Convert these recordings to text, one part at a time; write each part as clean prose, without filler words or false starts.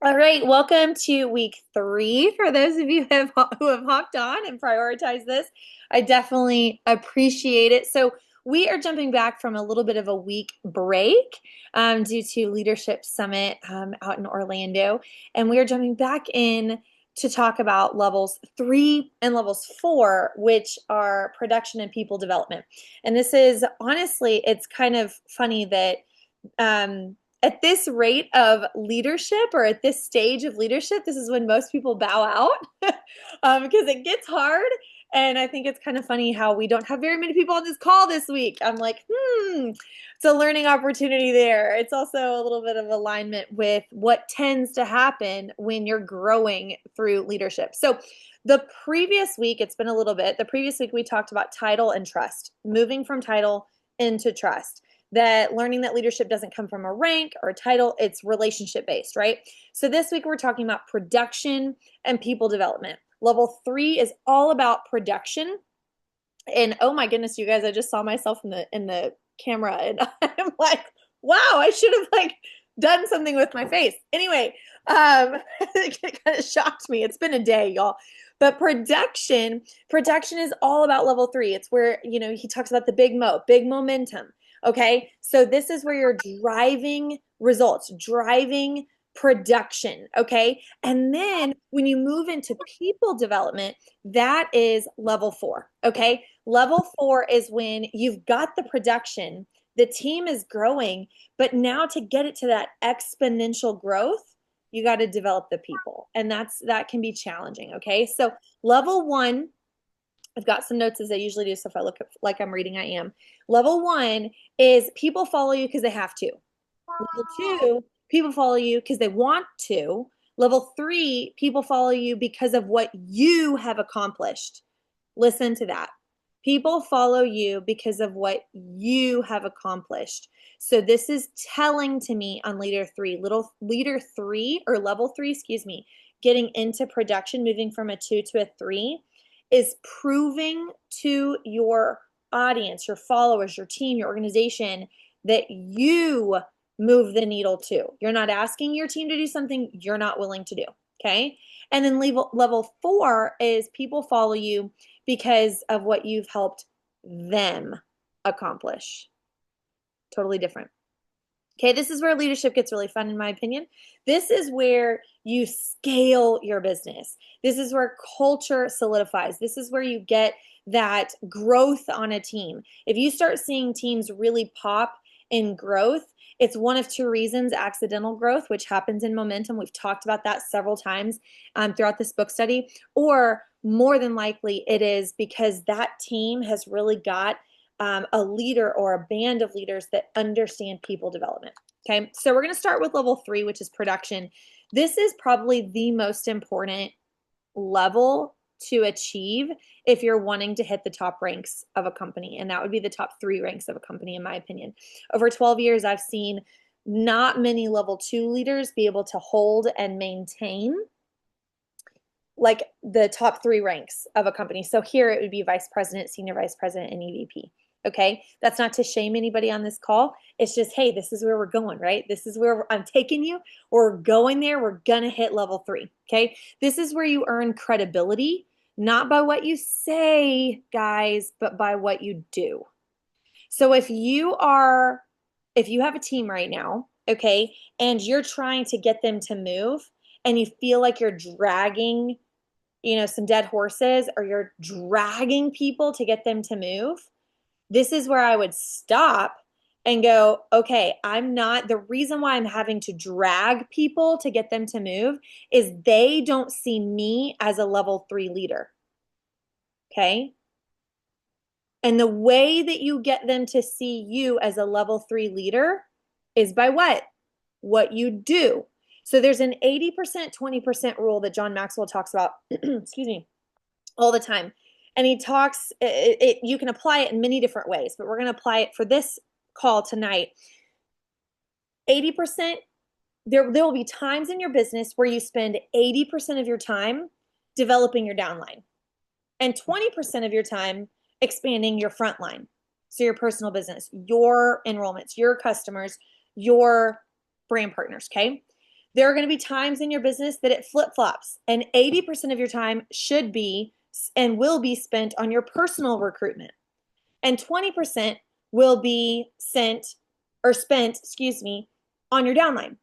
All right, welcome to week 3. For those of you who have hopped on and prioritized this, I definitely appreciate it. So we are jumping back from a little bit of a week break due to Leadership Summit out in Orlando, and we are jumping back in to talk about levels 3 and levels 4, which are production and people development. And this is honestly, it's kind of funny that at this rate of leadership or at this stage of leadership, this is when most people bow out because it gets hard. And I think it's kind of funny how we don't have very many people on this call this week. I'm like, it's a learning opportunity there. It's also a little bit of alignment with what tends to happen when you're growing through leadership. So the previous week, it's been a little bit, the previous week we talked about title and trust, moving from title into trust, that learning that leadership doesn't come from a rank or a title, it's relationship based, right? So this week we're talking about production and people development. Level 3 is all about production. And oh my goodness, you guys, I just saw myself in the camera and I'm like, wow, I should have done something with my face. Anyway, it kind of shocked me. It's been a day, y'all. But production is all about level 3. It's where, he talks about the big momentum. Okay. So this is where you're driving results, driving production. Okay. And then when you move into people development, that is level 4. Okay. Level 4 is when you've got the production, the team is growing, but now to get it to that exponential growth, you got to develop the people. And that can be challenging. Okay. So level 1, I've got some notes as I usually do. So if I look like I'm reading, I am. Level 1 is people follow you because they have to. Level 2, people follow you because they want to. Level 3, people follow you because of what you have accomplished. Listen to that. People follow you because of what you have accomplished. So this is telling to me on leader 3 or level 3, excuse me, getting into production, moving from a 2 to a 3 is proving to your audience, your followers, your team, your organization that you move the needle too. You're not asking your team to do something you're not willing to do. Okay. And then level 4 is people follow you because of what you've helped them accomplish. Totally different. Okay, this is where leadership gets really fun, in my opinion. This is where you scale your business. This is where culture solidifies. This is where you get that growth on a team. If you start seeing teams really pop in growth, it's one of 2 reasons: accidental growth, which happens in momentum. We've talked about that several times throughout this book study. Or more than likely, it is because that team has really got a leader or a band of leaders that understand people development. Okay, so we're going to start with level 3, which is production. This is probably the most important level to achieve if you're wanting to hit the top ranks of a company, and that would be the top 3 ranks of a company, in my opinion. Over 12 years, I've seen not many level 2 leaders be able to hold and maintain like the top 3 ranks of a company. So here it would be vice president, senior vice president, and EVP. Okay, that's not to shame anybody on this call. It's just, hey, this is where we're going, right? This is where I'm taking you. We're going there. We're going to hit level 3. Okay, this is where you earn credibility, not by what you say, guys, but by what you do. So if you have a team right now, okay, and you're trying to get them to move and you feel like you're dragging some dead horses, or you're dragging people to get them to move, this is where I would stop and go, okay, the reason why I'm having to drag people to get them to move is they don't see me as a level 3 leader. Okay. And the way that you get them to see you as a level 3 leader is by what? What you do. So there's an 80%, 20% rule that John Maxwell talks about, excuse me, all the time. And he talks, you can apply it in many different ways, but we're going to apply it for this call tonight. 80%, there will be times in your business where you spend 80% of your time developing your downline and 20% of your time expanding your front line. So your personal business, your enrollments, your customers, your brand partners, okay? There are going to be times in your business that it flip-flops, and 80% of your time should be and will be spent on your personal recruitment, and 20% will be spent, excuse me, on your downline.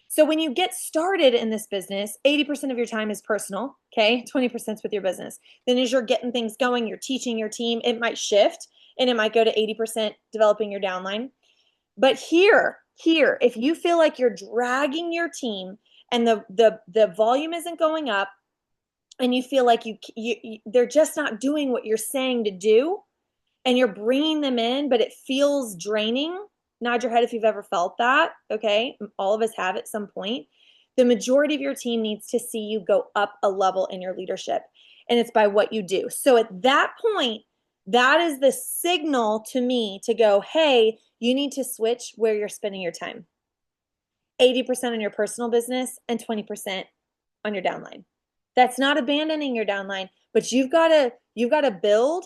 So when you get started in this business, 80% of your time is personal, okay? 20% is with your business. Then as you're getting things going, you're teaching your team, it might shift and it might go to 80% developing your downline. But here, if you feel like you're dragging your team and the volume isn't going up and you feel like they're just not doing what you're saying to do, and you're bringing them in, but it feels draining. Nod your head if you've ever felt that, okay? All of us have at some point. The majority of your team needs to see you go up a level in your leadership, and it's by what you do. So at that point, that is the signal to me to go, hey, you need to switch where you're spending your time. 80% on your personal business and 20% on your downline. That's not abandoning your downline, but you've got to build.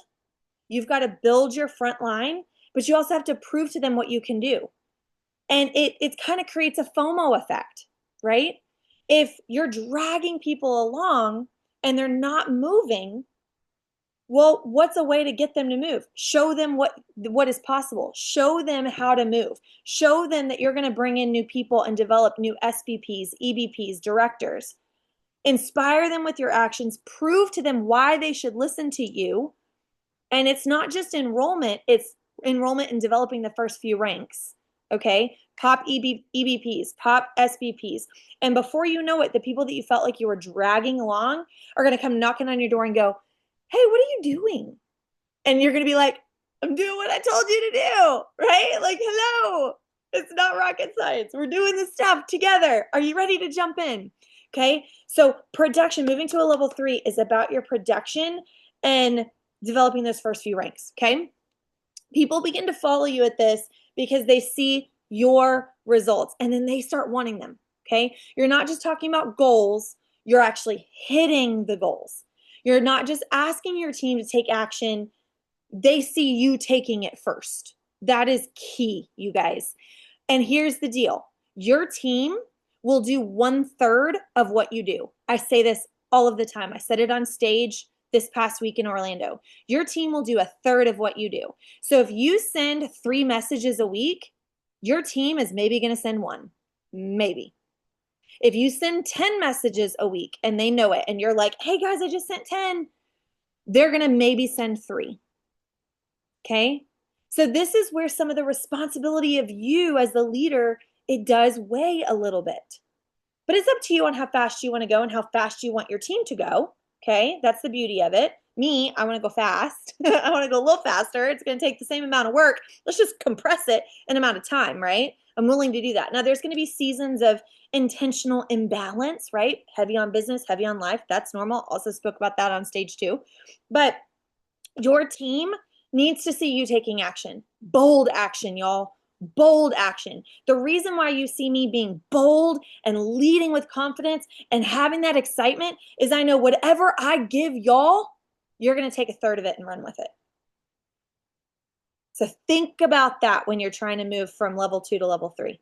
You've got to build your front line, but you also have to prove to them what you can do. And it kind of creates a FOMO effect, right? If you're dragging people along and they're not moving, well, what's a way to get them to move? Show them what is possible. Show them how to move. Show them that you're going to bring in new people and develop new SVPs, EVPs, directors. Inspire them with your actions. Prove to them why they should listen to you. And it's not just enrollment, it's enrollment in developing the first few ranks, okay? Pop EVPs, pop SVPs. And before you know it, the people that you felt like you were dragging along are going to come knocking on your door and go, hey, what are you doing? And you're going to be like, I'm doing what I told you to do, right? Like, hello, it's not rocket science. We're doing this stuff together. Are you ready to jump in? Okay, so production, moving to a level 3 is about your production and developing those first few ranks, okay? People begin to follow you at this because they see your results and then they start wanting them, okay? You're not just talking about goals, you're actually hitting the goals. You're not just asking your team to take action, they see you taking it first. That is key, you guys. And here's the deal. Your team will do 1/3 of what you do. I say this all of the time. I said it on stage this past week in Orlando. Your team will do 1/3 of what you do. So if you send 3 messages a week, your team is maybe going to send 1. Maybe. If you send 10 messages a week and they know it and you're like, hey guys, I just sent 10, they're going to maybe send 3. Okay? So this is where some of the responsibility of you as the leader, it does weigh a little bit. But it's up to you on how fast you want to go and how fast you want your team to go. Okay, that's the beauty of it. Me, I want to go fast. I want to go a little faster. It's going to take the same amount of work. Let's just compress it in amount of time, right? I'm willing to do that. Now, there's going to be seasons of intentional imbalance, right? Heavy on business, heavy on life. That's normal. Also spoke about that on stage too. But your team needs to see you taking action. Bold action, y'all. Bold action. The reason why you see me being bold and leading with confidence and having that excitement is I know whatever I give y'all, you're going to take 1/3 of it and run with it. So think about that when you're trying to move from level 2 to level 3.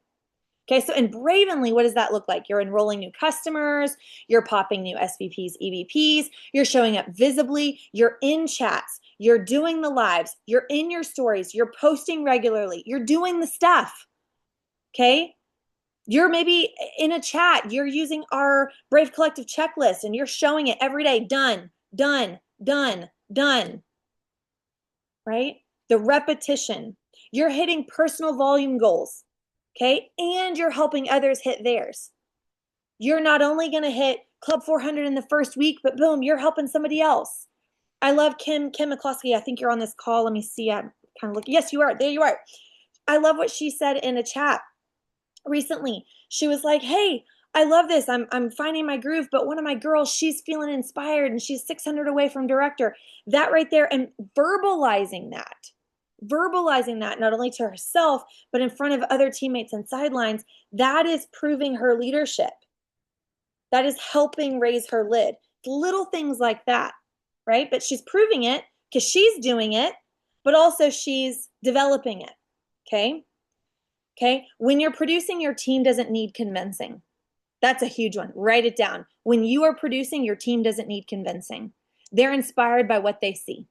Okay, so in Bravenly, what does that look like? You're enrolling new customers, you're popping new SVPs, EVPs, you're showing up visibly, you're in chats, you're doing the lives, you're in your stories, you're posting regularly, you're doing the stuff, okay? You're maybe in a chat, you're using our Brave Collective checklist and you're showing it every day, done, done, done, done, right? The repetition. You're hitting personal volume goals. Okay, and you're helping others hit theirs. You're not only going to hit Club 400 in the first week, but boom, you're helping somebody else. I love Kim McCloskey. I think you're on this call. Let me see. I'm kind of looking. Yes, you are. There you are. I love what she said in a chat recently. She was like, hey, I love this. I'm finding my groove, but one of my girls, she's feeling inspired and she's 600 away from director. That right there, and verbalizing that not only to herself, but in front of other teammates and sidelines, that is proving her leadership. That is helping raise her lid. Little things like that, right? But she's proving it because she's doing it, but also she's developing it, okay? Okay? When you're producing, your team doesn't need convincing. That's a huge one. Write it down. When you are producing, your team doesn't need convincing. They're inspired by what they see.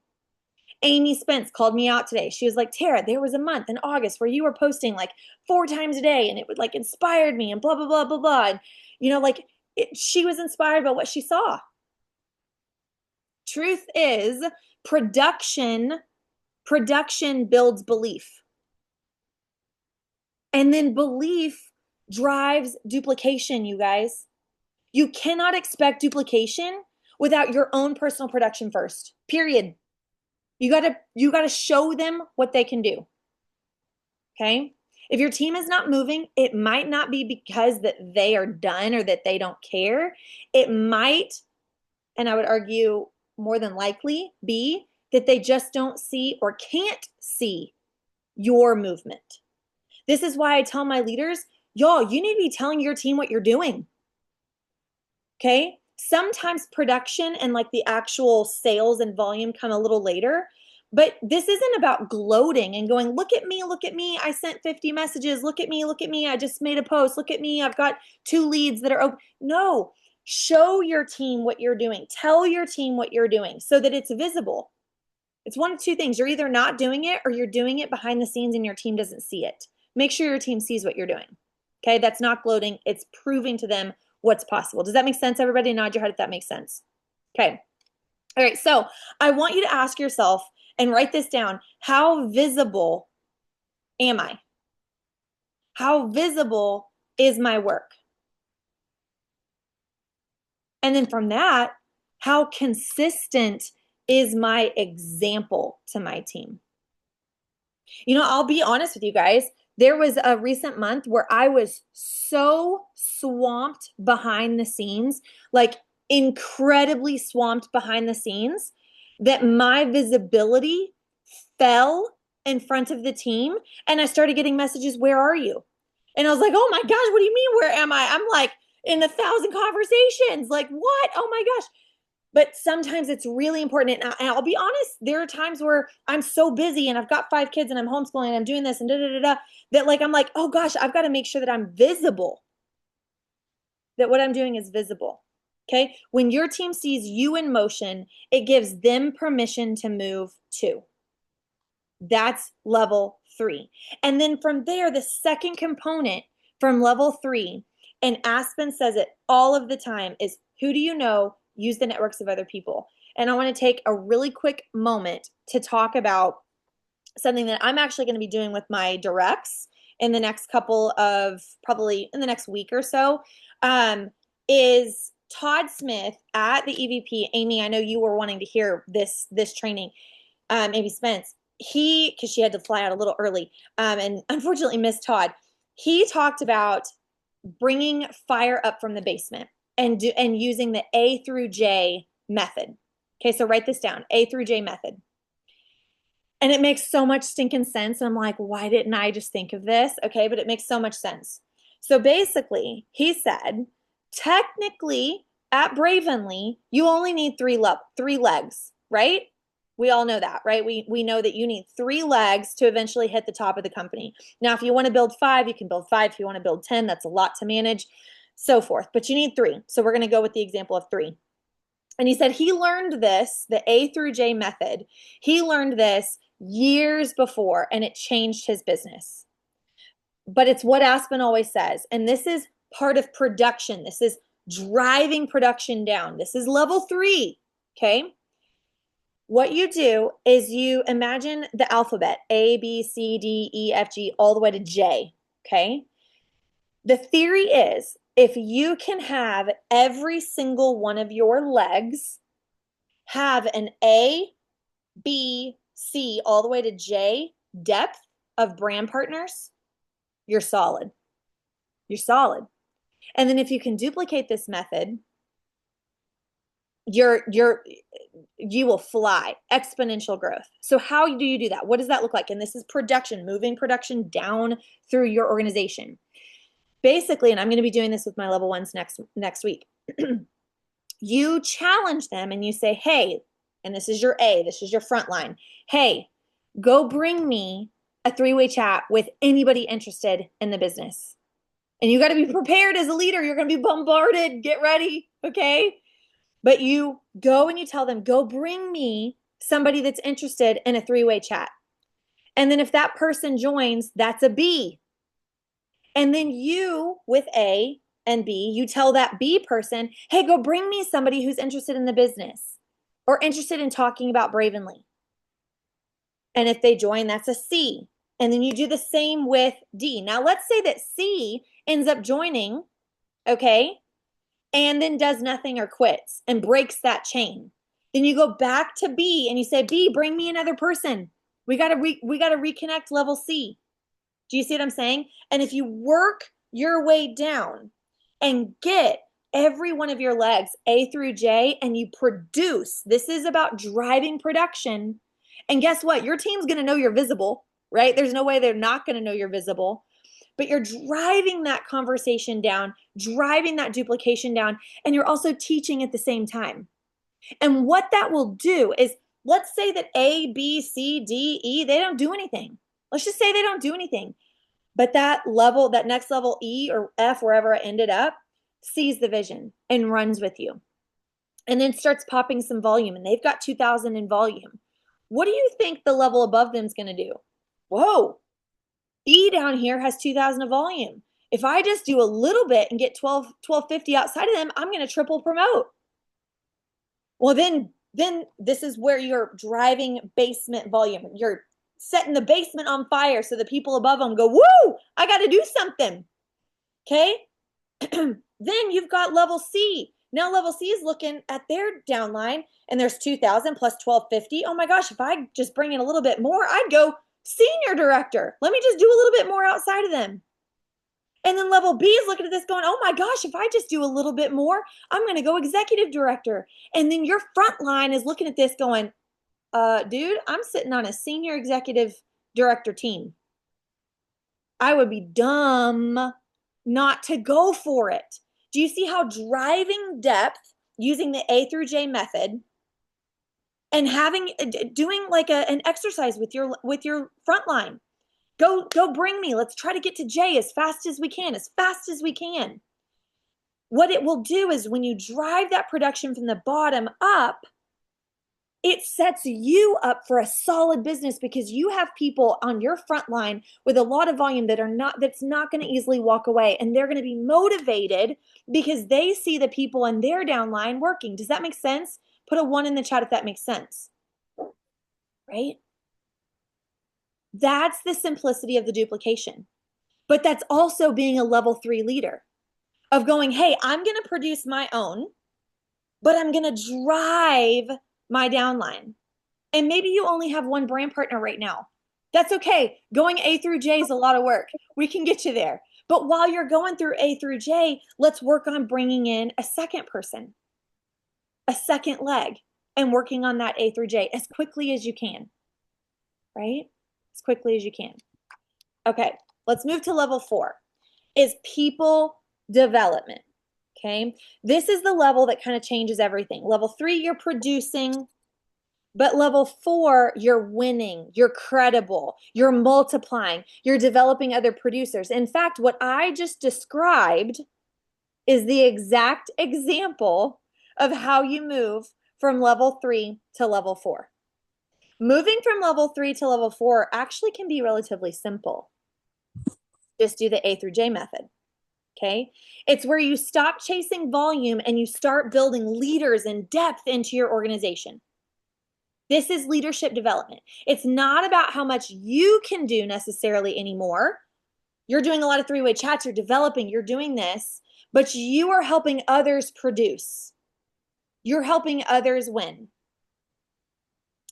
Amy Spence called me out today. She was like, Tara, there was a month in August where you were posting like 4 times a day and it would like inspired me and blah, blah, blah, blah, blah. And, she was inspired by what she saw. Truth is, production builds belief. And then belief drives duplication, you guys. You cannot expect duplication without your own personal production first. Period. You gotta show them what they can do. Okay? If your team is not moving, it might not be because that they are done or that they don't care. It might, and I would argue more than likely, be that they just don't see or can't see your movement. This is why I tell my leaders, y'all, you need to be telling your team what you're doing. Okay? Sometimes production and like the actual sales and volume come a little later, but this isn't about gloating and going, look at me, I sent 50 messages, look at me, I just made a post, look at me, I've got 2 leads that are open. No, show your team what you're doing. Tell your team what you're doing so that it's visible. It's one of 2 things. You're either not doing it or you're doing it behind the scenes and your team doesn't see it. Make sure your team sees what you're doing. Okay, that's not gloating. It's proving to them what's possible. Does that make sense, everybody? Nod your head if that makes sense. Okay. All right, so I want you to ask yourself and write this down. How visible am I? How visible is my work? And then from that, how consistent is my example to my team? I'll be honest with you guys. There was a recent month where I was so swamped behind the scenes, like incredibly swamped behind the scenes, that my visibility fell in front of the team. And I started getting messages, where are you? And I was like, oh my gosh, what do you mean, where am I? I'm like in 1,000 conversations. Like, what? Oh my gosh. But sometimes it's really important. And I'll be honest, there are times where I'm so busy and I've got 5 kids and I'm homeschooling and I'm doing this and that like, I'm like, oh gosh, I've got to make sure that I'm visible, that what I'm doing is visible. Okay. When your team sees you in motion, it gives them permission to move too. That's level 3. And then from there, the second component from level 3, and Aspen says it all of the time, is who do you know? Use the networks of other people. And I want to take a really quick moment to talk about something that I'm actually going to be doing with my directs in the next probably in the next week or so, is Todd Smith at the EVP. Amy, I know you were wanting to hear this training. Amy Spence, because she had to fly out a little early, and unfortunately missed Todd. He talked about bringing fire up from the basement and using the A through J method. Okay, so write this down, A through J method. And it makes so much stinking sense. And I'm like, why didn't I just think of this? Okay, but it makes so much sense. So basically, he said, technically, at Bravenly, you only need 3 legs, right? We all know that, right? We know that you need 3 legs to eventually hit the top of the company. Now, if you want to build 5, you can build 5. If you want to build 10, that's a lot to manage, so forth. But you need 3. So we're going to go with the example of 3. And he said he learned this, the A through J method. He learned this years before, and it changed his business. But it's what Aspen always says. And this is part of production. This is driving production down. This is level 3. Okay. What you do is you imagine the alphabet, A, B, C, D, E, F, G, all the way to J. Okay. The theory is if you can have every single one of your legs have an A, B, C, all the way to J depth of brand partners, you're solid. You're solid. And then if you can duplicate this method, you will fly, exponential growth. So how do you do that? What does that look like? And this is production, moving production down through your organization. Basically, and I'm going to be doing this with my level 1s next week. You challenge them and you say, hey, and this is your A, this is your front line. Hey, go bring me a 3-way chat with anybody interested in the business. And you got to be prepared as a leader. You're going to be bombarded. Get ready. Okay. But you go and you tell them, go bring me somebody that's interested in a 3-way chat. And then if that person joins, that's a B. And then you, with A and B, you tell that B person, hey, go bring me somebody who's interested in the business or interested in talking about Bravenly. And if they join, that's a C. And then you do the same with D. Now, let's say that C ends up joining, okay, and then does nothing or quits and breaks that chain. Then you go back to B and you say, B, bring me another person. We got to reconnect level C. Do you see what I'm saying? And if you work your way down and get every one of your legs, A through J, and you produce, this is about driving production. And guess what? Your team's going to know you're visible, right? There's no way they're not going to know you're visible. But you're driving that conversation down, driving that duplication down, and you're also teaching at the same time. And what that will do is, let's say that A, B, C, D, E, they don't do anything. Let's just say they don't do anything. But that level, that next level, E or F, wherever it ended up, sees the vision and runs with you. And then starts popping some volume, and they've got 2,000 in volume. What do you think the level above them is going to do? Whoa, E down here has 2,000 of volume. If I just do a little bit and get 1250 outside of them, I'm going to triple promote. Well, then this is where you're driving basement volume. You're setting the basement on fire so the people above them go, woo, I got to do something. Okay. Then you've got level C. Now level C is looking at their downline and there's 2,000 plus 1250. Oh my gosh, if I just bring in a little bit more, I'd go senior director. Let me just do a little bit more outside of them. And then level B is looking at this going, oh my gosh, if I just do a little bit more, I'm going to go executive director. And then your front line is looking at this going, dude, I'm sitting on a senior executive director team. I would be dumb not to go for it. Do you see how driving depth using the A through J method and doing like an exercise with your front line? Go bring me. Let's try to get to J as fast as we can, as fast as we can. What it will do is when you drive that production from the bottom up, it sets you up for a solid business because you have people on your front line with a lot of volume that's not going to easily walk away, and they're going to be motivated because they see the people in their downline working. Does that make sense? Put a 1 in the chat if that makes sense. Right? That's the simplicity of the duplication. But that's also being a level 3 leader of going, hey, I'm going to produce my own, but I'm going to drive my downline. And maybe you only have one brand partner right now. That's okay. Going A through J is a lot of work. We can get you there. But while you're going through A through J, let's work on bringing in a second person, a second leg, and working on that A through J as quickly as you can, right? As quickly as you can. Okay, let's move to level 4, is people development. Okay, this is the level that kind of changes everything. Level 3, you're producing, but level 4, you're winning, you're credible, you're multiplying, you're developing other producers. In fact, what I just described is the exact example of how you move from level 3 to level 4. Moving from level 3 to level 4 actually can be relatively simple. Just do the A through J method. Okay. It's where you stop chasing volume and you start building leaders and depth into your organization. This is leadership development. It's not about how much you can do necessarily anymore. You're doing a lot of 3-way chats, you're developing, you're doing this, but you are helping others produce. You're helping others win.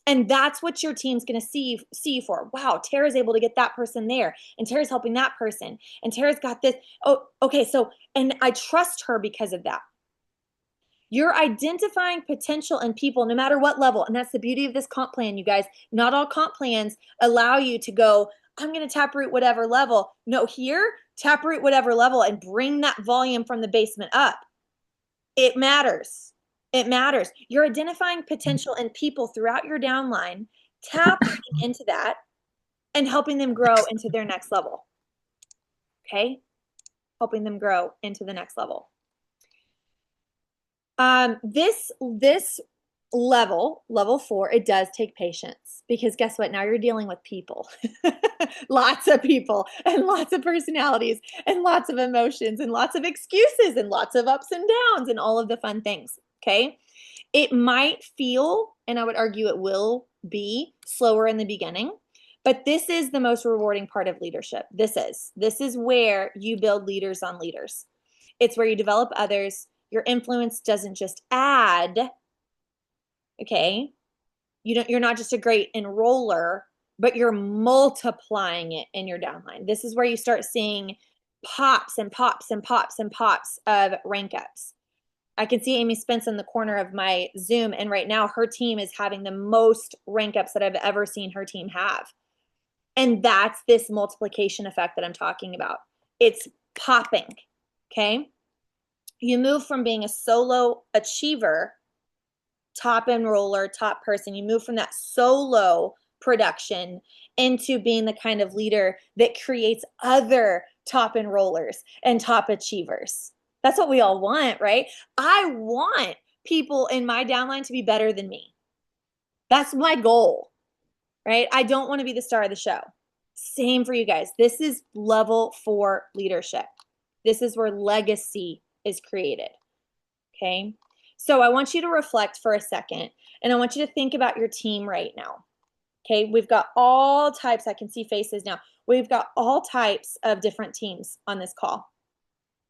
And that's what your team's going to see you for. Wow, Tara's able to get that person there, and Tara's helping that person, and Tara's got this. Oh, okay, so, and I trust her because of that. You're identifying potential in people no matter what level, and that's the beauty of this comp plan, you guys. Not all comp plans allow you to go, I'm going to taproot whatever level. No, here, taproot whatever level and bring that volume from the basement up. It matters. It matters. You're identifying potential in people throughout your downline, tapping into that, and helping them grow into their next level. Okay? helping them grow into the next level. This level 4, it does take patience, because guess what? Now you're dealing with people, lots of people and lots of personalities and lots of emotions and lots of excuses and lots of ups and downs and all of the fun things. Okay. It might feel, and I would argue it will be, slower in the beginning, but this is the most rewarding part of leadership. This is where you build leaders on leaders. It's where you develop others. Your influence doesn't just add, okay? You're not just a great enroller, but you're multiplying it in your downline. This is where you start seeing pops and pops and pops and pops of rank ups. I can see Amy Spence in the corner of my Zoom, and right now her team is having the most rank ups that I've ever seen her team have. And that's this multiplication effect that I'm talking about. It's popping, okay? You move from being a solo achiever, top enroller, top person, you move from that solo production into being the kind of leader that creates other top enrollers and top achievers. That's what we all want, right? I want people in my downline to be better than me. That's my goal, right? I don't want to be the star of the show. Same for you guys. This is level 4 leadership. This is where legacy is created, okay? So I want you to reflect for a second, and I want you to think about your team right now, okay? We've got all types. I can see faces now. We've got all types of different teams on this call,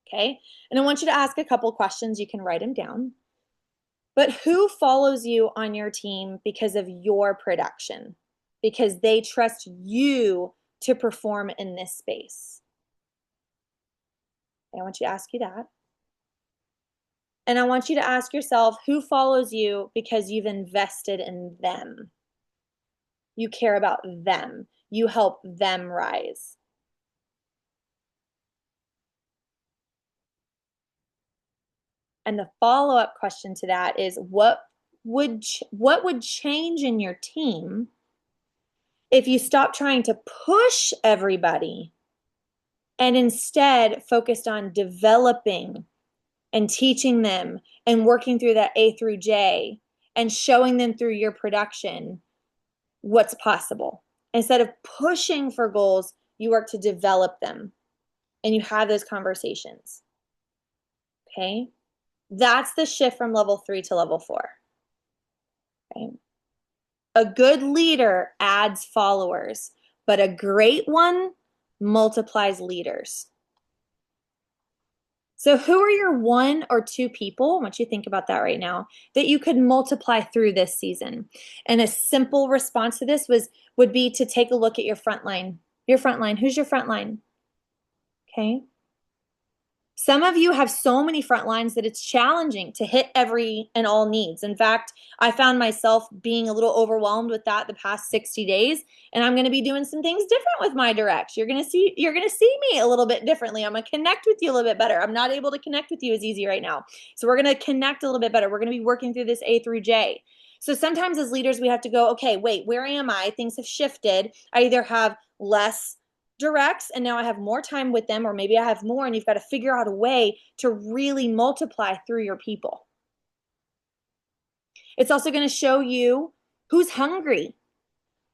okay? And I want you to ask a couple questions. You can write them down. But who follows you on your team because of your production? Because they trust you to perform in this space. I want you to ask you that. And I want you to ask yourself, who follows you because you've invested in them? You care about them. You help them rise. And the follow-up question to that is, what would change in your team if you stopped trying to push everybody and instead focused on developing and teaching them and working through that A through J and showing them through your production what's possible? Instead of pushing for goals, you work to develop them and you have those conversations. Okay? That's the shift from level 3 to level 4. Okay? A good leader adds followers, but a great one multiplies leaders. So who are your 1 or 2 people, I want you to think about that right now, that you could multiply through this season? And a simple response to this would be to take a look at your front line. Your front line. Who's your front line? Okay. Some of you have so many front lines that it's challenging to hit every and all needs. In fact, I found myself being a little overwhelmed with that the past 60 days, and I'm going to be doing some things different with my directs. You're going to see me a little bit differently. I'm going to connect with you a little bit better. I'm not able to connect with you as easy right now. So we're going to connect a little bit better. We're going to be working through this A through J. So sometimes as leaders, we have to go, okay, wait, where am I? Things have shifted. I either have less directs and now I have more time with them, or maybe I have more, and you've got to figure out a way to really multiply through your people. It's also going to show you who's hungry.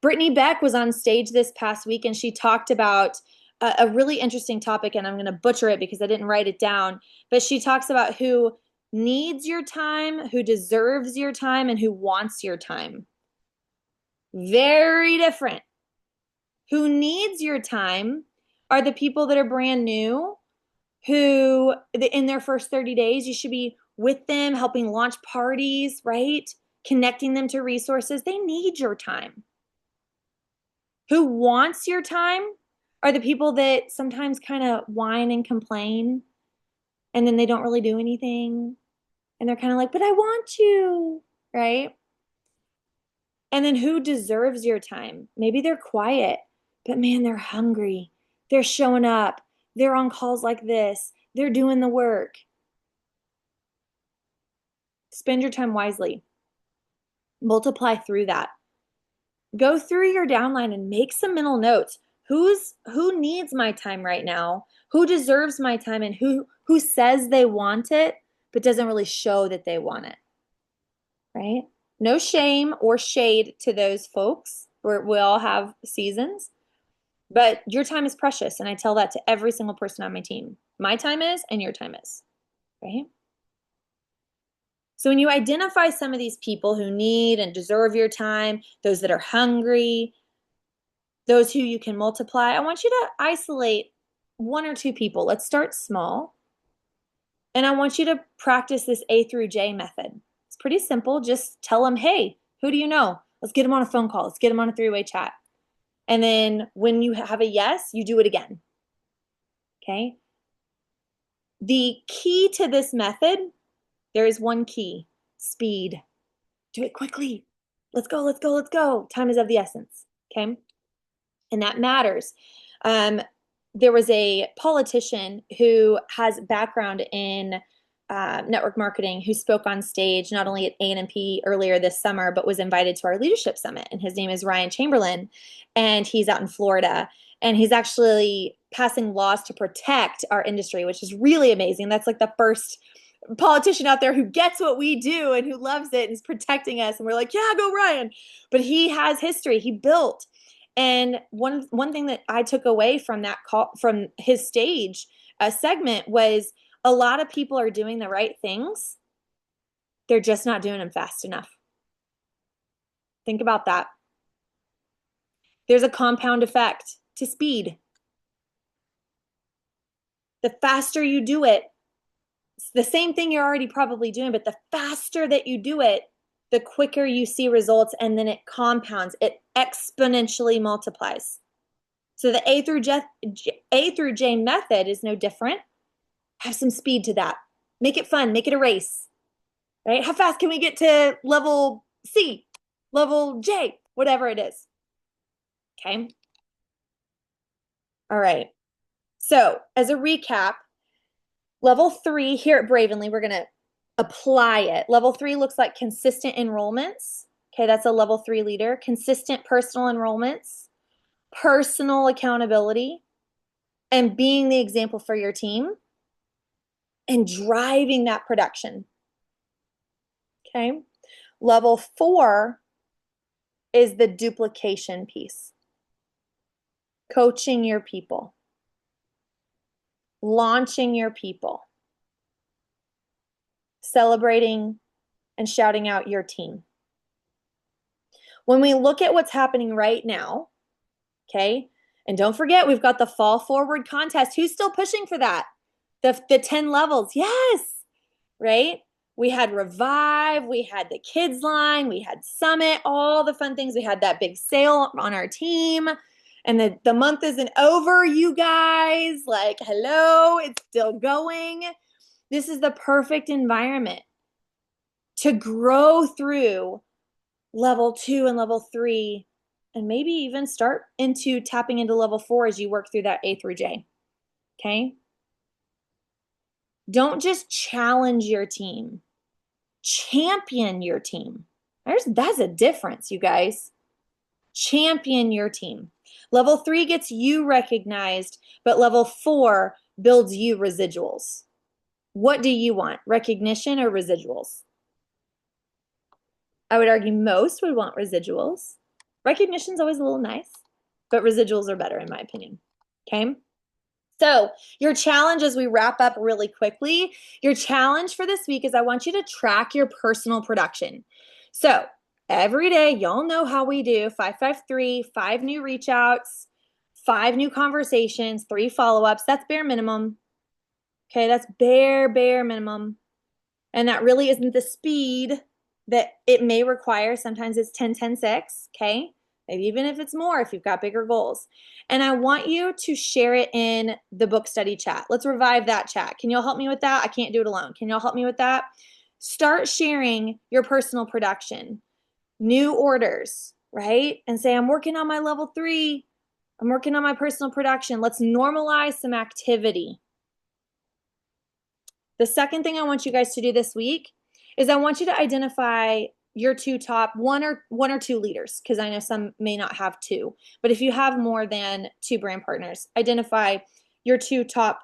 Brittany Beck was on stage this past week and she talked about a really interesting topic, and I'm going to butcher it because I didn't write it down, but she talks about who needs your time, who deserves your time, and who wants your time. Very different. Who needs your time are the people that are brand new, who in their first 30 days, you should be with them, helping launch parties, right? Connecting them to resources. They need your time. Who wants your time are the people that sometimes kind of whine and complain, and then they don't really do anything. And they're kind of like, but I want you, right? And then who deserves your time? Maybe they're quiet, but man, they're hungry. They're showing up. They're on calls like this. They're doing the work. Spend your time wisely. Multiply through that. Go through your downline and make some mental notes. Who needs my time right now? Who deserves my time, and who says they want it but doesn't really show that they want it, right? No shame or shade to those folks. We all have seasons, but your time is precious, and I tell that to every single person on my team. My time is, and your time is, right? So when you identify some of these people who need and deserve your time, those that are hungry, those who you can multiply, I want you to isolate one or two people. Let's start small. And I want you to practice this A through J method. It's pretty simple. Just tell them, hey, who do you know? Let's get them on a phone call. Let's get them on a three-way chat. And then when you have a yes, you do it again. Okay? The key to this method, there is one key: speed. Do it quickly. Let's go, let's go, let's go. Time is of the essence. Okay? And that matters. There was a politician who has background in network marketing who spoke on stage not only at A&P earlier this summer, but was invited to our leadership summit. And his name is Ryan Chamberlain, and he's out in Florida. And he's actually passing laws to protect our industry, which is really amazing. That's like the first politician out there who gets what we do and who loves it and is protecting us. And we're like, yeah, go Ryan. But he has history. He built. And one thing that I took away from that call, from his stage segment, was a lot of people are doing the right things. They're just not doing them fast enough. Think about that. There's a compound effect to speed. The faster you do it, it's the same thing you're already probably doing, but the faster that you do it, the quicker you see results, and then it compounds. It exponentially multiplies. So the A through J method is no different. Have some speed to that. Make it fun. Make it a race, right? How fast can we get to level C, level J, whatever it is? Okay. All right. So as a recap, level 3 here at Bravenly, we're going to apply it. Level 3 looks like consistent enrollments. Okay, that's a level 3 leader. Consistent personal enrollments, personal accountability, and being the example for your team, and driving that production. Okay. Level 4 is the duplication piece. Coaching your people. Launching your people. Celebrating and shouting out your team. When we look at what's happening right now, okay, and don't forget, we've got the Fall Forward contest. Who's still pushing for that? The 10 levels. Yes, right? We had Revive, we had the Kids Line, we had Summit, all the fun things. We had that big sale on our team. And the month isn't over, you guys. Like, hello, it's still going. This is the perfect environment to grow through level 2 and level 3, and maybe even start into tapping into level 4 as you work through that A through J. Okay? Don't just challenge your team. Champion your team. That's a difference, you guys. Champion your team. Level 3 gets you recognized, but level 4 builds you residuals. What do you want? Recognition or residuals? I would argue most would want residuals. Recognition's always a little nice, but residuals are better in my opinion. Okay? So your challenge, as we wrap up really quickly, your challenge for this week is I want you to track your personal production. So every day, y'all know how we do: 5-5-3, 5 new reach outs, 5 new conversations, 3 follow-ups. That's bare minimum. Okay, that's bare minimum. And that really isn't the speed that it may require. Sometimes it's 10-10-6, okay? Maybe even if it's more, if you've got bigger goals. And I want you to share it in the book study chat. Let's revive that chat. Can y'all help me with that? I can't do it alone. Can y'all help me with that? Start sharing your personal production, new orders, right? And say, I'm working on my level 3. I'm working on my personal production. Let's normalize some activity. The second thing I want you guys to do this week is I want you to identify your two top one or two leaders, because I know some may not have two, but if you have more than two brand partners, identify your two top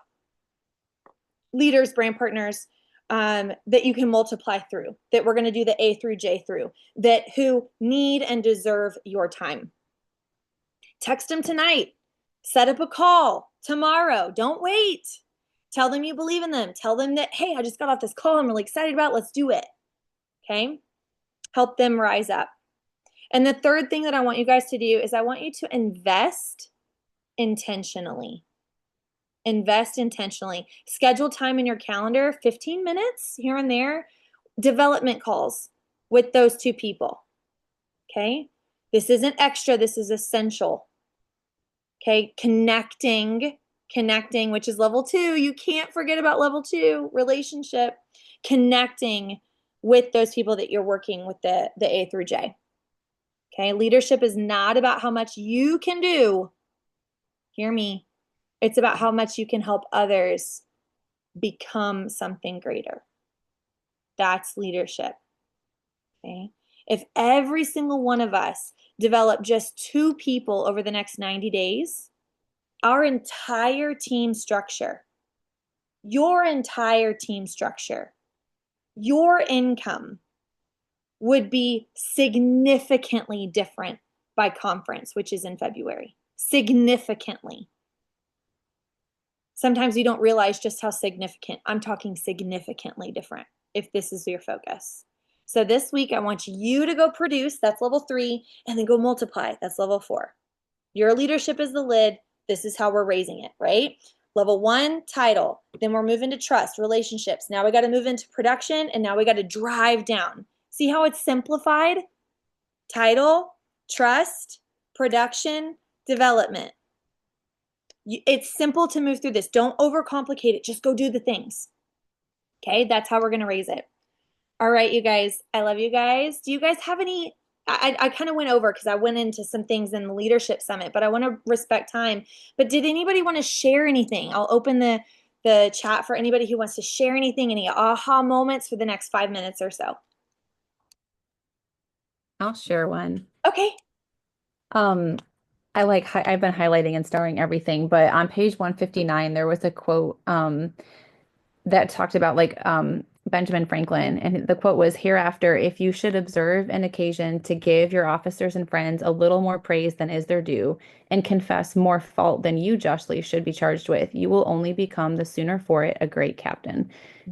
leaders, brand partners, that you can multiply through, that we're going to do the A through J through, that who need and deserve your time. Text them tonight. Set up a call tomorrow. Don't wait. Tell them you believe in them. Tell them that, hey, I just got off this call I'm really excited about. Let's do it. Okay? Help them rise up. And the third thing that I want you guys to do is I want you to invest intentionally. Invest intentionally. Schedule time in your calendar, 15 minutes here and there, development calls with those two people. Okay? This isn't extra, this is essential. Okay? Connecting, which is level 2. You can't forget about level 2, relationship. Connecting with those people that you're working with the A through J. Okay? Leadership is not about how much you can do. Hear me. It's about how much you can help others become something greater. That's leadership. Okay? If every single one of us develop just 2 people over the next 90 days, our entire team structure, your entire team structure, your income would be significantly different by conference, which is in February. Significantly. Sometimes you don't realize just how significant. I'm talking significantly different if this is your focus. So this week, I want you to go produce, that's level 3, and then go multiply, that's level 4. Your leadership is the lid. This is how we're raising it, right? Level 1, title. Then we're moving to trust, relationships. Now we got to move into production, and now we got to drive down. See how it's simplified? Title, trust, production, development. It's simple to move through this. Don't overcomplicate it. Just go do the things. Okay, that's how we're going to raise it. All right, you guys. I love you guys. Do you guys have any? I kind of went over because I went into some things in the leadership summit, but I want to respect time. But did anybody want to share anything? I'll open the chat for anybody who wants to share anything, any aha moments for the next 5 minutes or so. I'll share one. Okay. I've been highlighting and starring everything, but on page 159 there was a quote that talked about Benjamin Franklin, and the quote was, "Hereafter, if you should observe an occasion to give your officers and friends a little more praise than is their due, and confess more fault than you justly should be charged with, you will only become the sooner for it a great captain.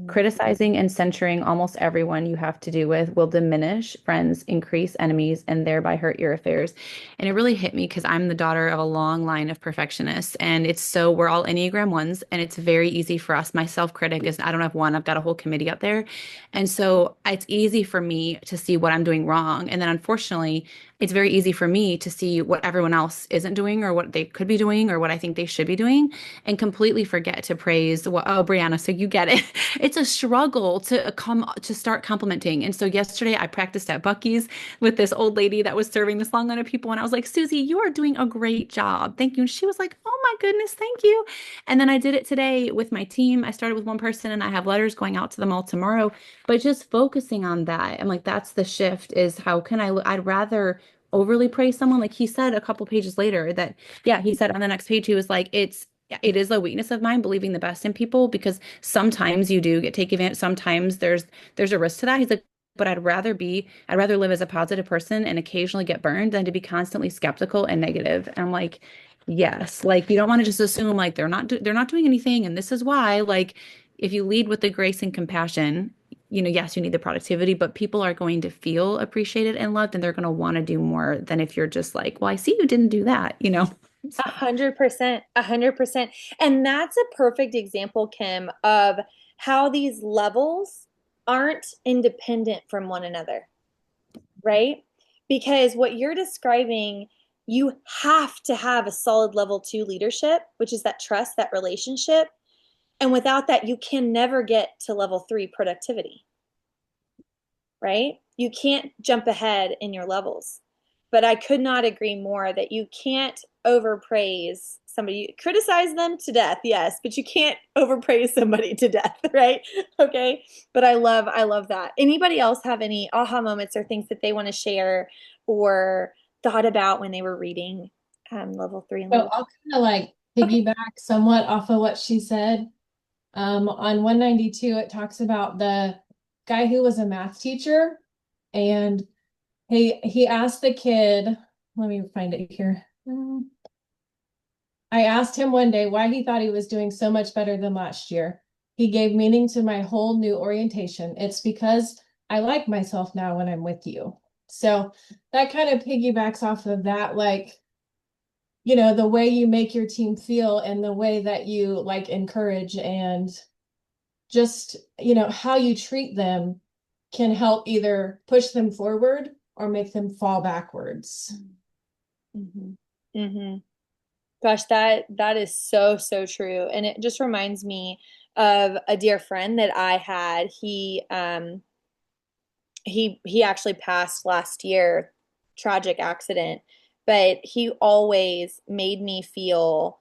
Criticizing and censuring almost everyone you have to do with will diminish friends, increase enemies, and thereby hurt your affairs." And it really hit me because I'm the daughter of a long line of perfectionists. And we're all Enneagram 1s. And it's very easy for us. My self-critic is, I don't have one, I've got a whole committee up there. And so it's easy for me to see what I'm doing wrong. And then unfortunately, it's very easy for me to see what everyone else isn't doing or what they could be doing or what I think they should be doing and completely forget to praise, well, oh, Brianna, so you get it. It's a struggle to start complimenting. And so yesterday I practiced at Buc-ee's with this old lady that was serving this long line of people. And I was like, "Susie, you are doing a great job. Thank you." And she was like, "Oh my goodness, thank you." And then I did it today with my team. I started with one person and I have letters going out to them all tomorrow. But just focusing on that, and like that's the shift is how can I'd rather overly praise someone. Like he said a couple pages later that, yeah, he said on the next page, he was like, it is a weakness of mine believing the best in people because sometimes you do get taken advantage. Sometimes there's a risk to that. He's like, but I'd rather live as a positive person and occasionally get burned than to be constantly skeptical and negative. And I'm like, yes, like you don't want to just assume like they're not doing anything and this is why. Like if you lead with the grace and compassion, yes, you need the productivity, but people are going to feel appreciated and loved and they're going to want to do more than if you're just like, well, I see you didn't do that. 100%, 100%. And that's a perfect example, Kim, of how these levels aren't independent from one another, right? Because what you're describing, you have to have a solid level 2 leadership, which is that trust, that relationship. And without that, you can never get to level 3 productivity, right? You can't jump ahead in your levels. but I could not agree more that you can't overpraise somebody. Criticize them to death, yes, but you can't overpraise somebody to death, right? Okay. But I love that. Anybody else have any aha moments or things that they want to share or thought about when they were reading level three and So level I'll kind of like okay. piggyback somewhat off of what she said. On 192, it talks about the guy who was a math teacher, and he asked the kid, let me find it here. I asked him one day why he thought he was doing so much better than last year. He gave meaning to my whole new orientation. It's because I like myself now when I'm with you. So that kind of piggybacks off of that, like, the way you make your team feel and the way that you like encourage and just, how you treat them can help either push them forward or make them fall backwards. Mm-hmm. Mm-hmm. Gosh, that is so, so true. And it just reminds me of a dear friend that I had. He actually passed last year, tragic accident, but he always made me feel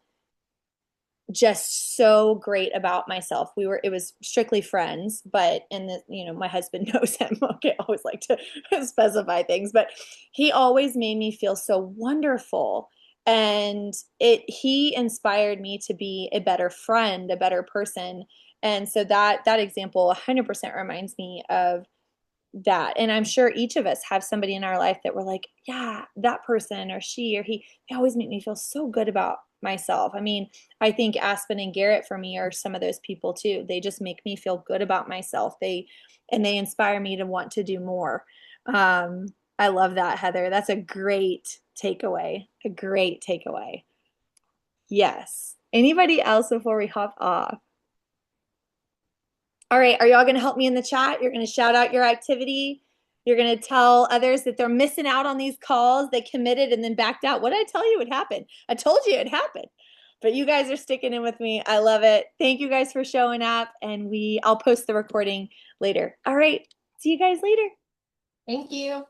just so great about myself. It was strictly friends, but, and my husband knows him. Okay, I always like to specify things, but he always made me feel so wonderful. And he inspired me to be a better friend, a better person. And so that example 100% reminds me of that. And I'm sure each of us have somebody in our life that we're like, yeah, that person or she or he, they always make me feel so good about myself. I mean, I think Aspen and Garrett for me are some of those people too. They just make me feel good about myself. They inspire me to want to do more. I love that, Heather. That's a great takeaway. A great takeaway. Yes. Anybody else before we hop off? All right, are y'all going to help me in the chat? You're going to shout out your activity. You're going to tell others that they're missing out on these calls. They committed and then backed out. What did I tell you would happen? I told you it happened. But you guys are sticking in with me. I love it. Thank you guys for showing up, and I'll post the recording later. All right. See you guys later. Thank you.